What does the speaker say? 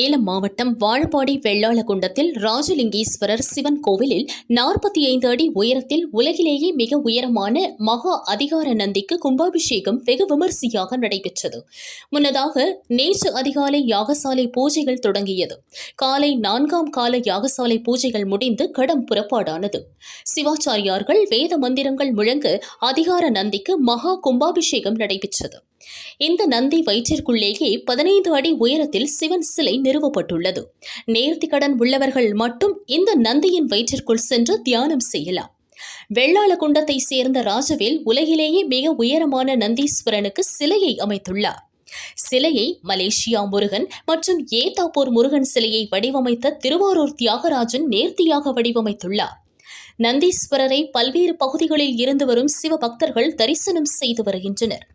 சேலம் மாவட்டம் வாழப்பாடி வெள்ளாளகுண்டத்தில் ராஜலிங்கேஸ்வரர் சிவன் கோவிலில் 45 அடி உயரத்தில் உலகிலேயே மிக உயரமான மகா அதிகார நந்திக்கு கும்பாபிஷேகம் வெகு விமரிசையாக நடைபெற்றது. முன்னதாக நேற்று அதிகாலை யாகசாலை பூஜைகள் தொடங்கியது. காலை 4ஆம் கால யாகசாலை பூஜைகள் முடிந்து கடம் புறப்பாடானது. சிவாச்சாரியார்கள் வேத மந்திரங்கள் முழங்க அதிகார நந்திக்கு மகா கும்பாபிஷேகம் நடைபெற்றது. இந்த நந்தி வயிற்றிற்குள்ளேயே 15 அடி உயரத்தில் சிவன் சிலை நிறுவப்பட்டுள்ளது. நேர்த்திக்கடன் உள்ளவர்கள் மட்டும் இந்த நந்தியின் வயிற்றிற்குள் சென்று தியானம் செய்யலாம். வெள்ளாளகுண்டத்தை சேர்ந்த ராஜவேல் உலகிலேயே மிக உயரமான நந்தீஸ்வரனுக்கு சிலையை அமைத்துள்ளார். சிலையை மலேசியா முருகன் மற்றும் ஏத்தாப்பூர் முருகன் சிலையை வடிவமைத்த திருவாரூர் தியாகராஜன் நேர்த்தியாக வடிவமைத்துள்ளார். நந்தீஸ்வரரை பல்வேறு பகுதிகளில் இருந்து வரும் சிவபக்தர்கள் தரிசனம் செய்து வருகின்றனர்.